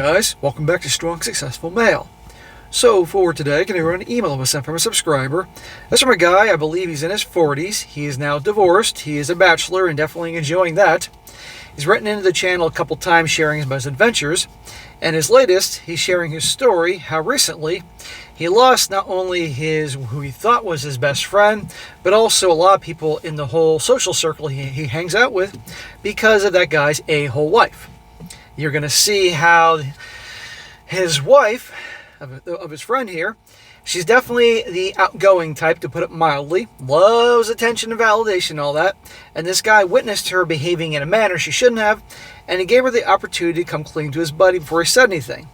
guys, welcome back to Strong Successful Male. So for today, going to run an email was sent from a subscriber. That's from a guy, I believe he's in his 40s. He is now divorced. He is a bachelor and definitely enjoying that. He's written into the channel a couple times sharing his adventures. And his latest, he's sharing his story, how recently he lost not only who he thought was his best friend, but also a lot of people in the whole social circle he hangs out with because of that guy's a-hole wife. You're going to see how his wife, of his friend here, she's definitely the outgoing type, to put it mildly, loves attention and validation and all that, and this guy witnessed her behaving in a manner she shouldn't have, and he gave her the opportunity to come clean to his buddy before he said anything.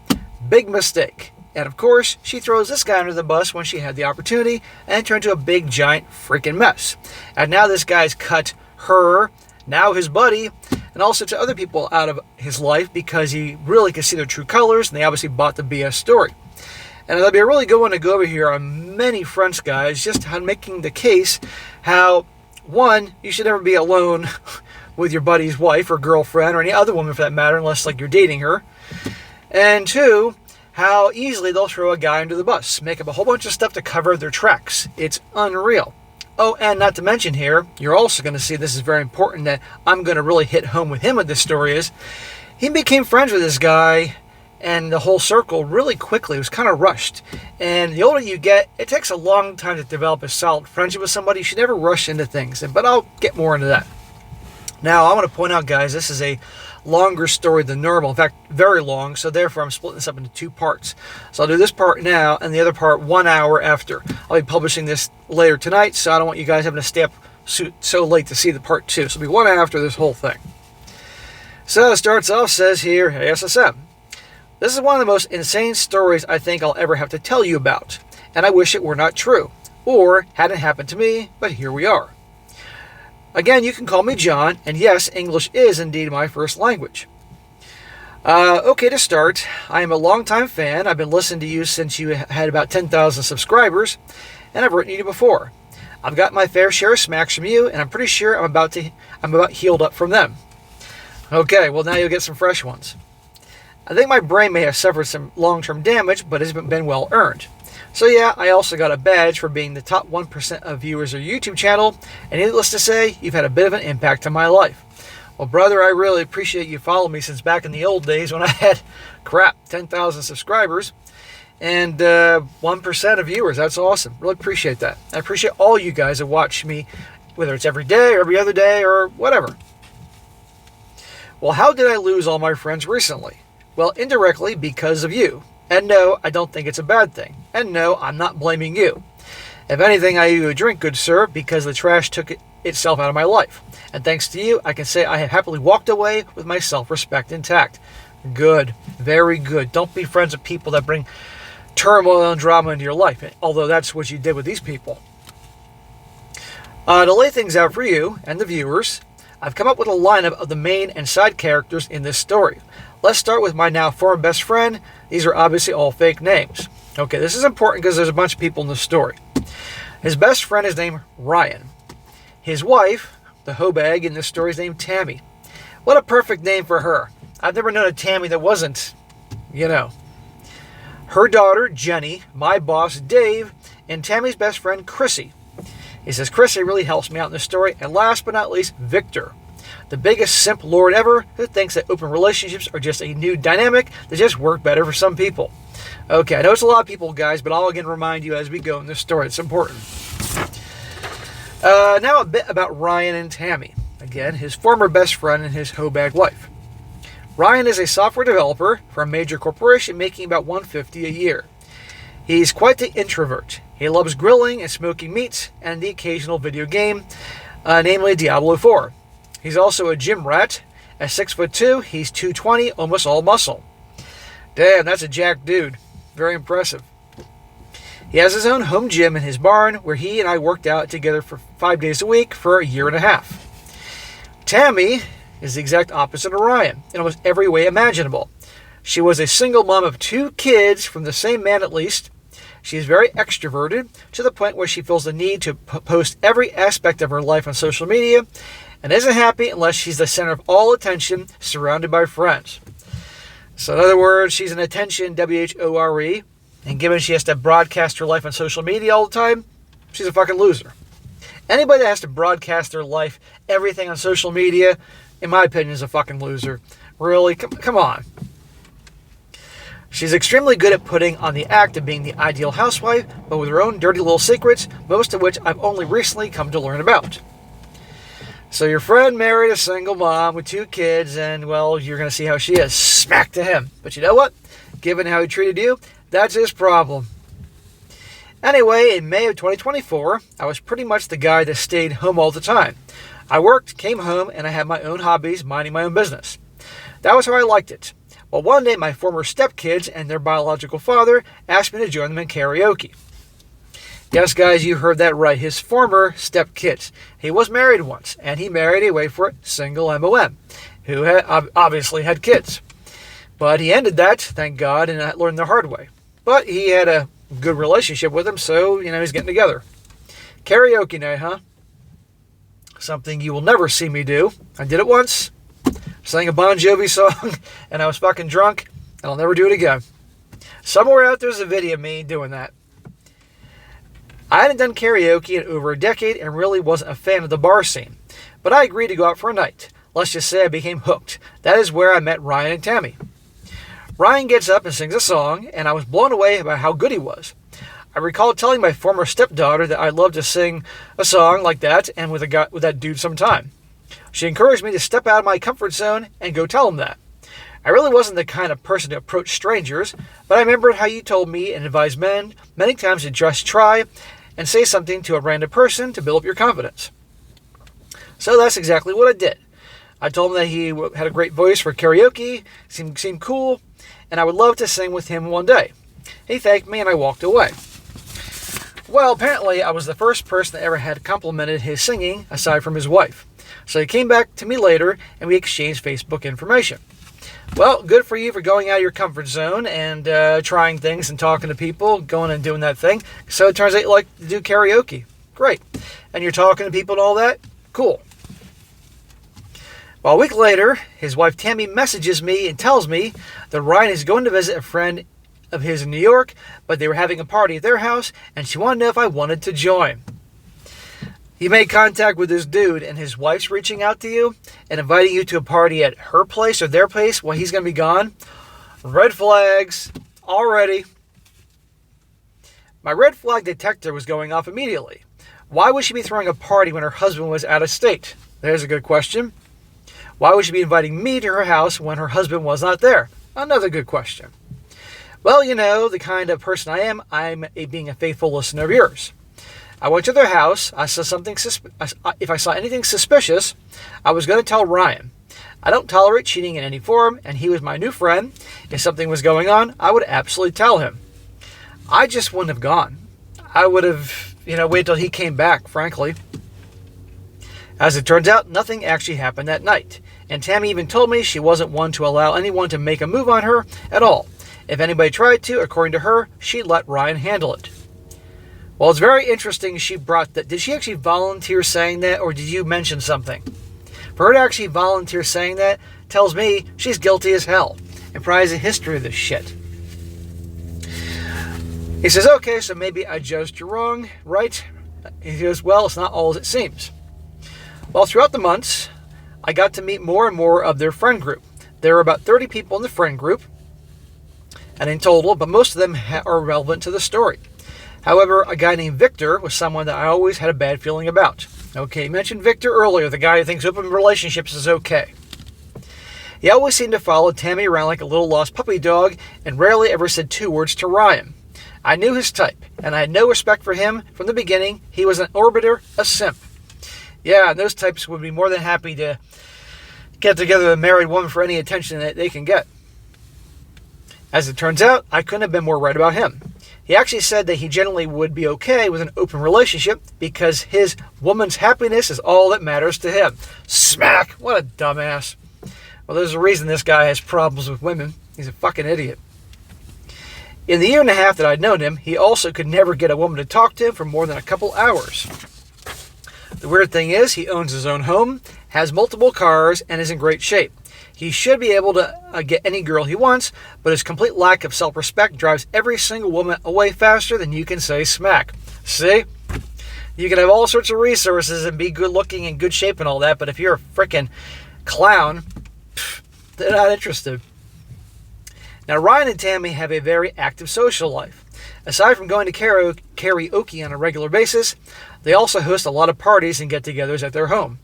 Big mistake. And of course, she throws this guy under the bus when she had the opportunity, and it turned into a big giant freaking mess. And now this guy's cut her, now his buddy, and also to other people out of his life because he really could see their true colors, and they obviously bought the BS story. And that'll be a really good one to go over here on many fronts, guys, just on making the case how, one, you should never be alone with your buddy's wife or girlfriend or any other woman for that matter, unless like you're dating her. And two, how easily they'll throw a guy under the bus, make up a whole bunch of stuff to cover their tracks. It's unreal. Oh, and not to mention here, you're also going to see, this is very important, that I'm going to really hit home with him with this story, is he became friends with this guy and the whole circle really quickly. It was kind of rushed. And the older you get, it takes a long time to develop a solid friendship with somebody. You should never rush into things, but I'll get more into that. Now, I want to point out, guys, this is a longer story than normal. In fact, very long, so therefore I'm splitting this up into two parts. So I'll do this part now and the other part 1 hour after. I'll be publishing this later tonight, so I don't want you guys having to stay up so late to see the part 2. So it'll be 1 hour after this whole thing. So it starts off, says here, hey, SSM. This is one of the most insane stories I think I'll ever have to tell you about, and I wish it were not true, or hadn't happened to me, but here we are. Again, you can call me John, and yes, English is indeed my first language. Okay, to start, I am a longtime fan. I've been listening to you since you had about 10,000 subscribers, and I've written you before. I've got my fair share of smacks from you, and I'm pretty sure I'm about healed up from them. Okay, well now you'll get some fresh ones. I think my brain may have suffered some long-term damage, but it's been well earned. So yeah, I also got a badge for being the top 1% of viewers of your YouTube channel, and needless to say, you've had a bit of an impact on my life. Well, brother, I really appreciate you following me since back in the old days when I had, 10,000 subscribers and 1% of viewers. That's awesome. Really appreciate that. I appreciate all you guys that watch me, whether it's every day or every other day or whatever. Well, how did I lose all my friends recently? Well, indirectly because of you. And no, I don't think it's a bad thing. And no, I'm not blaming you. If anything, I owe you a drink, good sir, because the trash took itself out of my life. And thanks to you, I can say I have happily walked away with my self-respect intact. Good. Very good. Don't be friends with people that bring turmoil and drama into your life, although that's what you did with these people. To lay things out for you and the viewers, I've come up with a lineup of the main and side characters in this story. Let's start with my now former best friend. These are obviously all fake names. Okay, this is important because there's a bunch of people in the story. His best friend is named Ryan. His wife, the hoe bag in this story, is named Tammy. What a perfect name for her. I've never known a Tammy that wasn't, Her daughter, Jenny, my boss, Dave, and Tammy's best friend, Chrissy. He says Chrissy really helps me out in this story. And last but not least, Victor. The biggest simp lord ever who thinks that open relationships are just a new dynamic that just work better for some people. Okay, I know it's a lot of people, guys, but I'll again remind you as we go in this story. It's important. Now a bit about Ryan and Tammy. Again, his former best friend and his hoe bag wife. Ryan is a software developer for a major corporation making about $150 a year. He's quite the introvert. He loves grilling and smoking meats and the occasional video game, namely Diablo 4. He's also a gym rat. At 6'2", he's 220, almost all muscle. Damn, that's a jacked dude. Very impressive. He has his own home gym in his barn where he and I worked out together for 5 days a week for a year and a half. Tammy is the exact opposite of Ryan in almost every way imaginable. She was a single mom of 2 kids from the same man at least. She is very extroverted to the point where she feels the need to post every aspect of her life on social media and isn't happy unless she's the center of all attention, surrounded by friends. So in other words, she's an attention WHORE, and given she has to broadcast her life on social media all the time, she's a fucking loser. Anybody that has to broadcast their life, everything on social media, in my opinion, is a fucking loser. Really? Come on. She's extremely good at putting on the act of being the ideal housewife, but with her own dirty little secrets, most of which I've only recently come to learn about. So your friend married a single mom with 2 kids, and, well, you're going to see how she is. Smack to him. But you know what? Given how he treated you, that's his problem. Anyway, in May of 2024, I was pretty much the guy that stayed home all the time. I worked, came home, and I had my own hobbies, minding my own business. That was how I liked it. Well, one day, my former stepkids and their biological father asked me to join them in karaoke. Yes, guys, you heard that right. His former stepkids. He was married once, and he married a, wait for it, single MOM, who obviously had kids. But he ended that, thank God, and I learned the hard way. But he had a good relationship with him, so, he's getting together. Karaoke night, huh? Something you will never see me do. I did it once. Sang a Bon Jovi song, and I was fucking drunk, and I'll never do it again. Somewhere out there's a video of me doing that. I hadn't done karaoke in over a decade and really wasn't a fan of the bar scene, but I agreed to go out for a night. Let's just say I became hooked. That is where I met Ryan and Tammy. Ryan gets up and sings a song, and I was blown away by how good he was. I recall telling my former stepdaughter that I'd love to sing a song like that and with that dude sometime. She encouraged me to step out of my comfort zone and go tell him that. I really wasn't the kind of person to approach strangers, but I remembered how you told me and advised men many times to just try and say something to a random person to build up your confidence. So that's exactly what I did. I told him that he had a great voice for karaoke, seemed cool, and I would love to sing with him one day. He thanked me and I walked away. Well, apparently I was the first person that ever had complimented his singing, aside from his wife. So he came back to me later, and we exchanged Facebook information. Well, good for you for going out of your comfort zone and trying things and talking to people, going and doing that thing. So it turns out you like to do karaoke. Great. And you're talking to people and all that? Cool. Well, a week later, his wife Tammy messages me and tells me that Ryan is going to visit a friend of his in New York, but they were having a party at their house, and she wanted to know if I wanted to join. You made contact with this dude, and his wife's reaching out to you and inviting you to a party at her place or their place while he's going to be gone. Red flags already. My red flag detector was going off immediately. Why would she be throwing a party when her husband was out of state? There's a good question. Why would she be inviting me to her house when her husband was not there? Another good question. Well, the kind of person I am, being a faithful listener of yours. I went to their house. I saw something. If I saw anything suspicious, I was going to tell Ryan. I don't tolerate cheating in any form, and he was my new friend. If something was going on, I would absolutely tell him. I just wouldn't have gone. I would have, waited till he came back, frankly. As it turns out, nothing actually happened that night, and Tammy even told me she wasn't one to allow anyone to make a move on her at all. If anybody tried to, according to her, she'd let Ryan handle it. Well, it's very interesting she brought that. Did she actually volunteer saying that, or did you mention something? For her to actually volunteer saying that tells me she's guilty as hell and probably has a history of this shit. He says, okay, so maybe I judged you wrong, right? He goes, well, it's not all as it seems. Well, throughout the months, I got to meet more and more of their friend group. There were about 30 people in the friend group, and in total, but most of them are relevant to the story. However, a guy named Victor was someone that I always had a bad feeling about. Okay, you mentioned Victor earlier, the guy who thinks open relationships is okay. He always seemed to follow Tammy around like a little lost puppy dog and rarely ever said 2 words to Ryan. I knew his type, and I had no respect for him from the beginning. He was an orbiter, a simp. Yeah, and those types would be more than happy to get together with a married woman for any attention that they can get. As it turns out, I couldn't have been more right about him. He actually said that he generally would be okay with an open relationship because his woman's happiness is all that matters to him. Smack! What a dumbass. Well, there's a reason this guy has problems with women. He's a fucking idiot. In the year and a half that I'd known him, he also could never get a woman to talk to him for more than a couple hours. The weird thing is, he owns his own home, has multiple cars, and is in great shape. He should be able to get any girl he wants, but his complete lack of self-respect drives every single woman away faster than you can say smack. See? You can have all sorts of resources and be good looking and good shape and all that, but if you're a freaking clown, they're not interested. Now, Ryan and Tammy have a very active social life. Aside from going to karaoke on a regular basis, they also host a lot of parties and get-togethers at their home.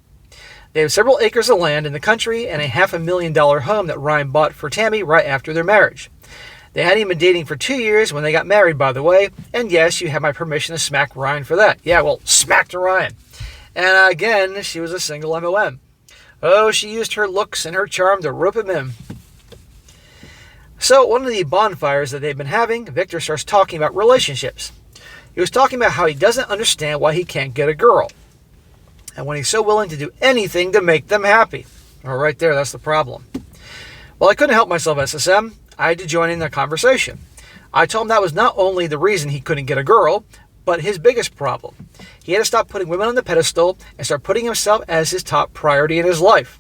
They have several acres of land in the country and a $500,000 home that Ryan bought for Tammy right after their marriage. They hadn't been dating for 2 years when they got married, by the way, and yes, you have my permission to smack Ryan for that. Yeah, well, smack to Ryan. And again, she was a single MOM. Oh, she used her looks and her charm to rope him in. So, one of the bonfires that they've been having, Victor starts talking about relationships. He was talking about how he doesn't understand why he can't get a girl. And when he's so willing to do anything to make them happy. Well, right there, that's the problem. Well, I couldn't help myself, SSM. I had to join in the conversation. I told him that was not only the reason he couldn't get a girl, but his biggest problem. He had to stop putting women on the pedestal and start putting himself as his top priority in his life.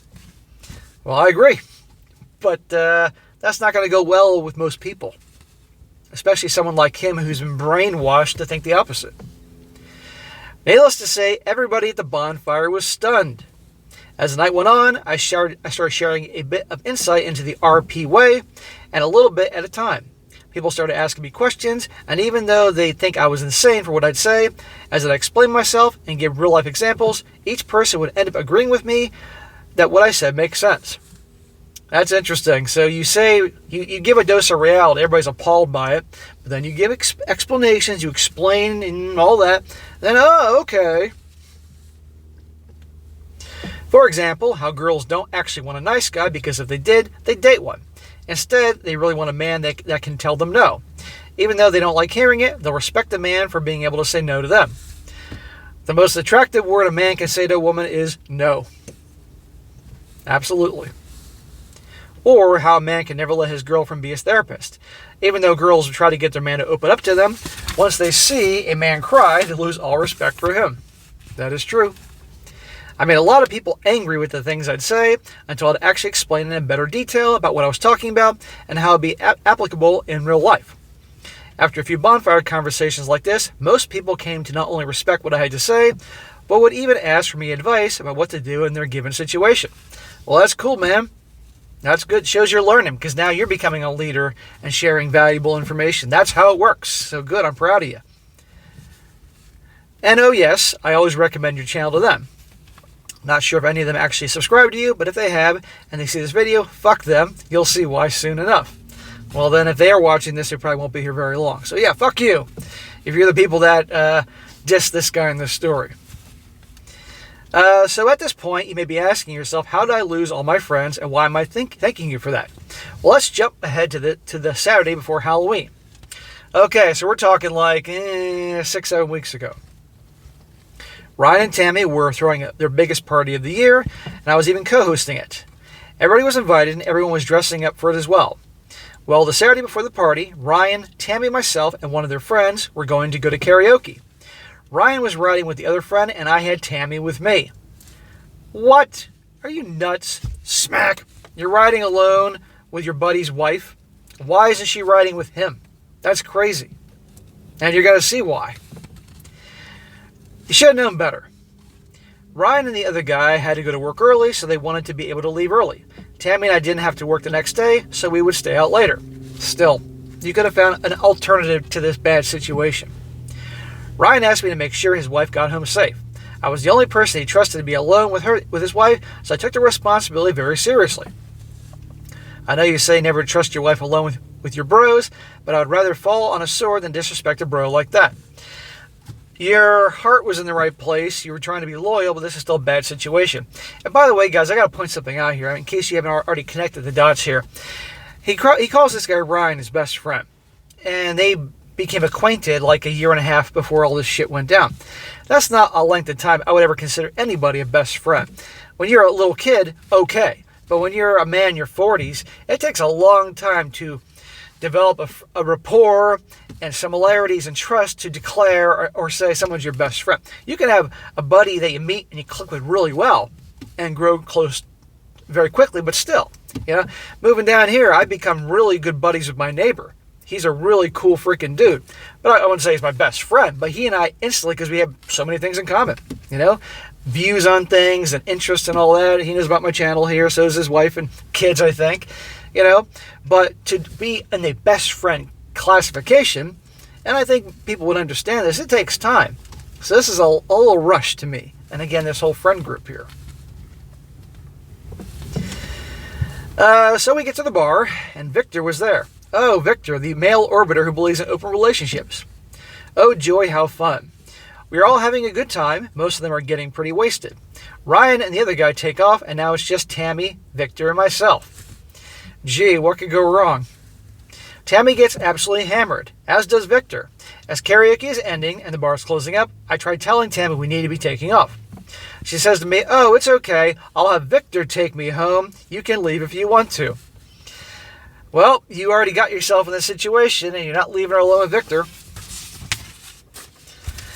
Well, I agree. But that's not going to go well with most people. Especially someone like him who's been brainwashed to think the opposite. Needless to say, everybody at the bonfire was stunned. As the night went on, I started sharing a bit of insight into the RP way, and a little bit at a time. People started asking me questions, and even though they think I was insane for what I'd say, as I explained myself and gave real-life examples, each person would end up agreeing with me that what I said makes sense. That's interesting. So you say, you give a dose of reality, everybody's appalled by it, but then you give explanations, you explain and all that, then, oh, okay. For example, how girls don't actually want a nice guy because if they did, they'd date one. Instead, they really want a man that can tell them no. Even though they don't like hearing it, they'll respect a man for being able to say no to them. The most attractive word a man can say to a woman is no. Absolutely. Or how a man can never let his girlfriend be his therapist. Even though girls try to get their man to open up to them, once they see a man cry, they lose all respect for him. That is true. I made a lot of people angry with the things I'd say until I'd actually explain in better detail about what I was talking about and how it'd be applicable in real life. After a few bonfire conversations like this, most people came to not only respect what I had to say, but would even ask for me advice about what to do in their given situation. Well, that's cool, man. That's good. Shows you're learning because now you're becoming a leader and sharing valuable information. That's how it works. So good. I'm proud of you. And oh yes, I always recommend your channel to them. Not sure if any of them actually subscribe to you, but if they have and they see this video, fuck them. You'll see why soon enough. Well then, if they are watching this, they probably won't be here very long. So yeah, fuck you. If you're the people that diss this guy in this story. So at this point, you may be asking yourself, how did I lose all my friends and why am I thanking you for that? Well, let's jump ahead to the Saturday before Halloween. Okay, so we're talking like 6-7 weeks ago. Ryan and Tammy were throwing their biggest party of the year, and I was even co-hosting it. Everybody was invited, and everyone was dressing up for it as well. Well, the Saturday before the party, Ryan, Tammy, myself, and one of their friends were going to go to karaoke. Ryan was riding with the other friend, and I had Tammy with me. What? Are you nuts? Smack! You're riding alone with your buddy's wife? Why isn't she riding with him? That's crazy. And you're going to see why. You should have known better. Ryan and the other guy had to go to work early, so they wanted to be able to leave early. Tammy and I didn't have to work the next day, so we would stay out later. Still, you could have found an alternative to this bad situation. Ryan asked me to make sure his wife got home safe. I was the only person he trusted to be alone with his wife, so I took the responsibility very seriously. I know you say never trust your wife alone with your bros, but I would rather fall on a sword than disrespect a bro like that. Your heart was in the right place. You were trying to be loyal, but this is still a bad situation. And by the way, guys, I got to point something out here in case you haven't already connected the dots here. He calls this guy Ryan his best friend. And they became acquainted like a year and a half before all this shit went down. That's not a length of time I would ever consider anybody a best friend. When you're a little kid, okay. But when you're a man in your 40s, it takes a long time to develop a rapport and similarities and trust to declare or say someone's your best friend. You can have a buddy that you meet and you click with really well and grow close very quickly, but still, moving down here, I become really good buddies with my neighbor. He's a really cool freaking dude. But I wouldn't say he's my best friend, but he and I instantly, because we have so many things in common, views on things and interests and all that. He knows about my channel here, so does his wife and kids, I think, But to be in the best friend classification, and I think people would understand this, it takes time. So this is a little rush to me. And again, this whole friend group here. So we get to the bar, and Victor was there. Oh, Victor, the male orbiter who believes in open relationships. Oh, joy, how fun. We are all having a good time. Most of them are getting pretty wasted. Ryan and the other guy take off, and now it's just Tammy, Victor, and myself. Gee, what could go wrong? Tammy gets absolutely hammered, as does Victor. As karaoke is ending and the bar is closing up, I try telling Tammy we need to be taking off. She says to me, oh, it's okay. I'll have Victor take me home. You can leave if you want to. Well, you already got yourself in this situation and you're not leaving her alone with Victor.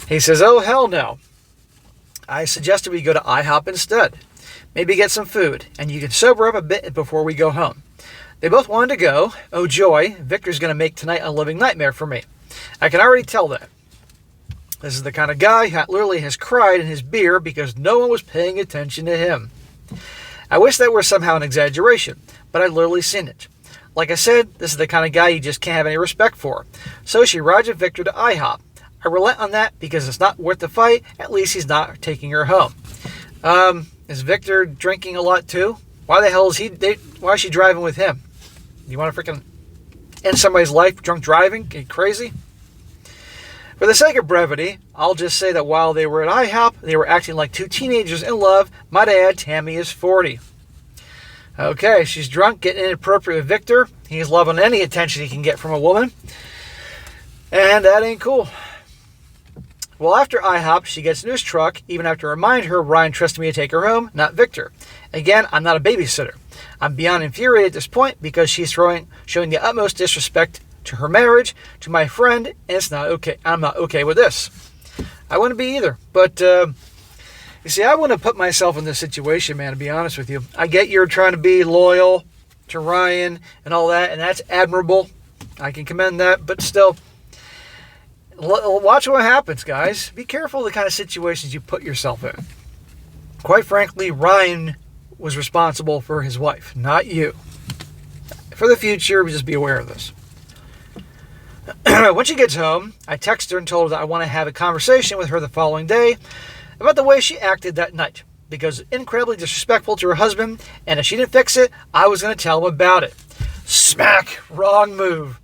He says, oh, hell no. I suggested we go to IHOP instead. Maybe get some food and you can sober up a bit before we go home. They both wanted to go. Oh, joy. Victor's going to make tonight a living nightmare for me. I can already tell that. This is the kind of guy who literally has cried in his beer because no one was paying attention to him. I wish that were somehow an exaggeration, but I'd literally seen it. Like I said, this is the kind of guy you just can't have any respect for. So she rides with Victor to IHOP. I relent on that because it's not worth the fight. At least he's not taking her home. Is Victor drinking a lot too? Why the hell is why is she driving with him? You want to freaking end somebody's life drunk driving? Are you crazy? For the sake of brevity, I'll just say that while they were at IHOP, they were acting like two teenagers in love. Might add, Tammy is 40. Okay, she's drunk, getting inappropriate with Victor. He's loving any attention he can get from a woman. And that ain't cool. Well, after IHOP, she gets into his truck, even after I remind her Ryan trusted me to take her home, not Victor. Again, I'm not a babysitter. I'm beyond infuriated at this point because she's showing the utmost disrespect to her marriage, to my friend, and it's not okay. I'm not okay with this. I wouldn't be either. But, you see, I wouldn't have put myself in this situation, man, to be honest with you. I get you're trying to be loyal to Ryan and all that, and that's admirable. I can commend that, but still, watch what happens, guys. Be careful of the kind of situations you put yourself in. Quite frankly, Ryan was responsible for his wife, not you. For the future, just be aware of this. When she gets home, I text her and told her that I want to have a conversation with her the following day about the way she acted that night, because incredibly disrespectful to her husband, and if she didn't fix it, I was going to tell him about it. Smack! Wrong move.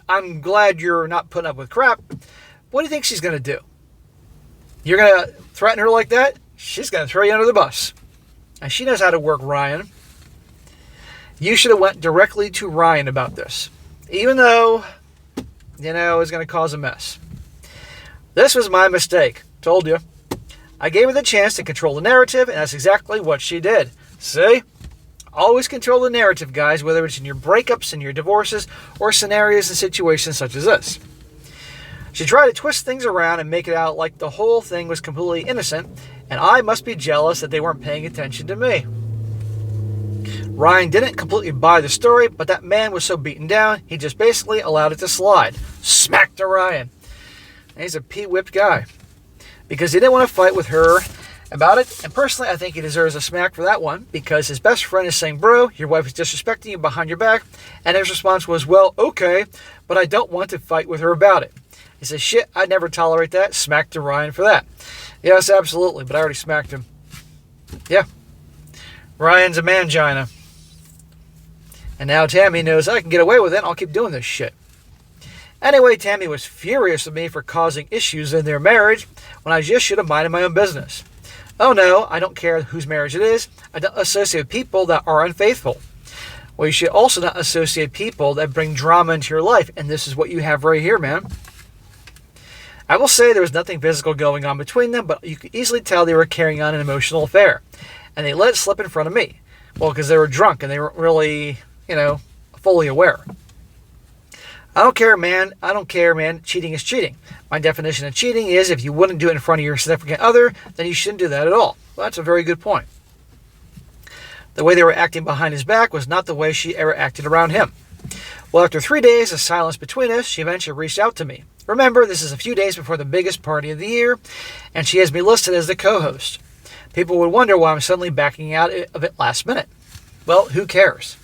I'm glad you're not putting up with crap. What do you think she's going to do? You're going to threaten her like that? She's going to throw you under the bus. And she knows how to work Ryan. You should have went directly to Ryan about this, even though, it's going to cause a mess. This was my mistake. Told you. I gave her the chance to control the narrative, and that's exactly what she did. See? Always control the narrative, guys, whether it's in your breakups and your divorces or scenarios and situations such as this. She tried to twist things around and make it out like the whole thing was completely innocent, and I must be jealous that they weren't paying attention to me. Ryan didn't completely buy the story, but that man was so beaten down, he just basically allowed it to slide. Smack to Ryan. And he's a pee-whipped guy. Because he didn't want to fight with her about it, and personally, I think he deserves a smack for that one, because his best friend is saying, bro, your wife is disrespecting you behind your back, and his response was, well, okay, but I don't want to fight with her about it. He says, shit, I'd never tolerate that. Smack to Ryan for that. Yes, absolutely, but I already smacked him. Yeah. Ryan's a mangina. And now Tammy knows I can get away with it, and I'll keep doing this shit. Anyway, Tammy was furious with me for causing issues in their marriage when I just should have minded my own business. Oh no, I don't care whose marriage it is. I don't associate with people that are unfaithful. Well, you should also not associate people that bring drama into your life, and this is what you have right here, man. I will say there was nothing physical going on between them, but you could easily tell they were carrying on an emotional affair. And they let it slip in front of me. Well, because they were drunk and they weren't really, fully aware. I don't care, man. I don't care, man. Cheating is cheating. My definition of cheating is if you wouldn't do it in front of your significant other, then you shouldn't do that at all. Well, that's a very good point. The way they were acting behind his back was not the way she ever acted around him. Well, after 3 days of silence between us, she eventually reached out to me. Remember, this is a few days before the biggest party of the year, and she has me listed as the co-host. People would wonder why I'm suddenly backing out of it last minute. Well, who cares?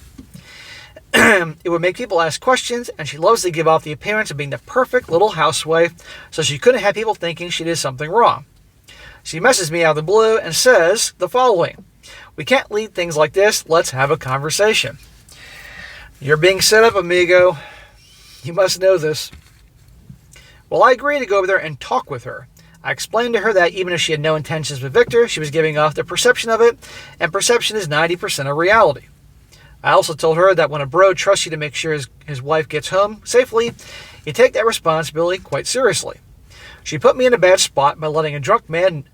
It would make people ask questions, and she loves to give off the appearance of being the perfect little housewife, so she couldn't have people thinking she did something wrong. She messages me out of the blue and says the following: "We can't lead things like this. Let's have a conversation." You're being set up, amigo. You must know this. Well, I agreed to go over there and talk with her. I explained to her that even if she had no intentions with Victor, she was giving off the perception of it, and perception is 90% of reality. I also told her that when a bro trusts you to make sure his wife gets home safely, you take that responsibility quite seriously. She put me in a bad spot by letting a drunk man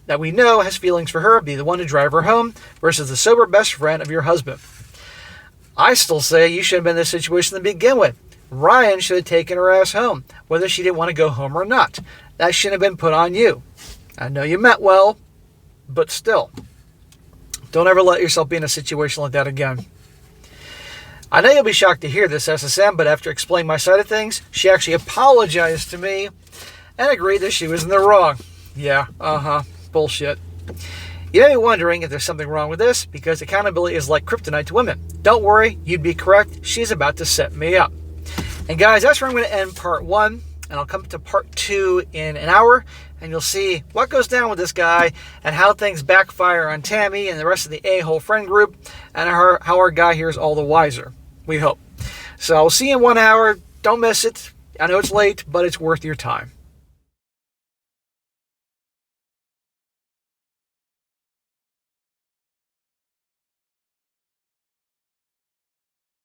that we know has feelings for her be the one to drive her home versus the sober best friend of your husband. I still say you should have been in this situation to begin with. Ryan should have taken her ass home, whether she didn't want to go home or not. That shouldn't have been put on you. I know you meant well, but still. Don't ever let yourself be in a situation like that again. I know you'll be shocked to hear this, SSM, but after explaining my side of things, she actually apologized to me and agreed that she was in the wrong. Yeah, bullshit. You may be wondering if there's something wrong with this, because accountability is like kryptonite to women. Don't worry, you'd be correct. She's about to set me up. And guys, that's where I'm going to end part 1, and I'll come to part 2 in an hour, and you'll see what goes down with this guy and how things backfire on Tammy and the rest of the a-hole friend group, and how our guy here is all the wiser. We hope. So I'll see you in 1 hour. Don't miss it. I know it's late, but it's worth your time.